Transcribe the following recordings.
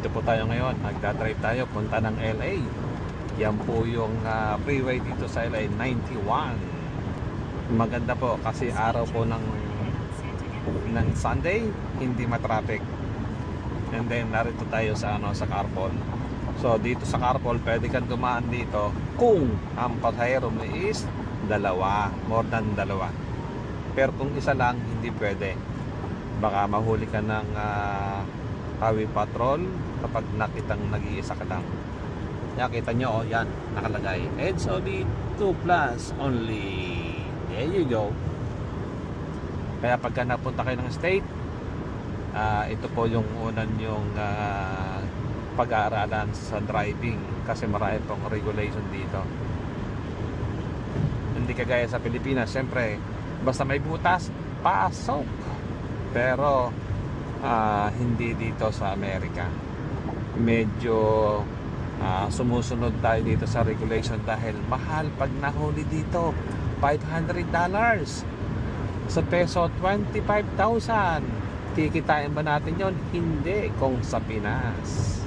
Dito po tayo ngayon, nagdadrive tayo punta ng LA. Yan po yung freeway dito sa LA, 91. Maganda po kasi araw po ng Sunday, hindi matraffic. And then narito tayo sa sa Carpol. So dito sa Carpol pwede kang dumaan dito kung ang pasahero mo is dalawa, more than dalawa. Pero kung isa lang, hindi pwede. Baka mahuli ka ng highway patrol kapag nakitang nag-iisa ka lang. Nakita nyo, yan, nakalagay HOV 2 plus only. There you go. Kaya pagka napunta kayo ng state, ito po yung unan yung pag-aaralan sa driving kasi marami pong regulation dito. Hindi kagaya sa Pilipinas, syempre basta may butas, pasok. Pero hindi dito sa Amerika. Medyo sumusunod tayo dito sa regulation dahil mahal pag nahuli dito. $500 sa peso, 25,000. Kikitain ba natin yon? Hindi kung sa Pinas.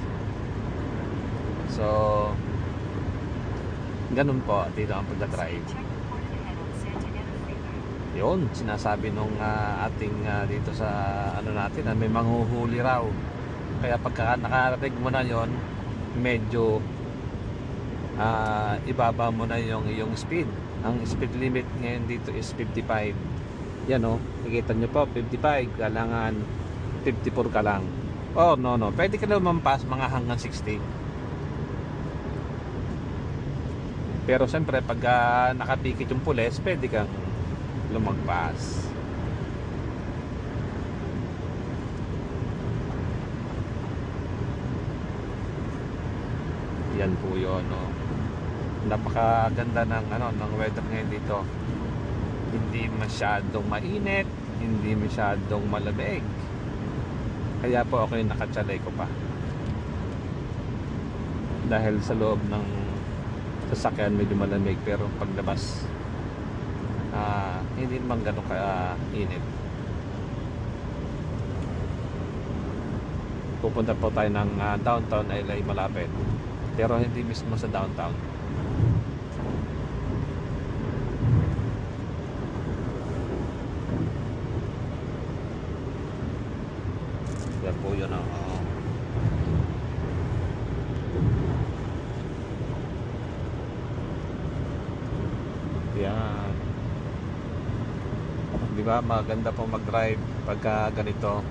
So ganun po dito ang pagdadrive. Yun, sinasabi nung ating dito sa natin na may manghuhuli raw. Kaya pagka nakarating mo na yon, medyo ibaba mo na yung speed. Ang speed limit ngayon dito is 55. Yan o, nakikita nyo po, 55. Kailangan 54 ka lang. Oh, no. Pwede ka na lumampas mga hanggang 60. Pero siyempre, pag nakapikit yung pulis, pwede kang lumagpas. Yan po yun, no? Napakaganda ng ng weather ngayon dito. Hindi masyadong mainit, hindi masyadong malamig. Kaya po ako yung nakatsalay ko pa. Dahil sa loob ng sasakyan medyo malamig, pero paglabas hindi naman gano'ng ka-init. Pupunta po tayo ng downtown LA malapit, pero hindi mismo sa downtown. Yan po yun. Yan. Diba maganda po mag-drive pagka ganito.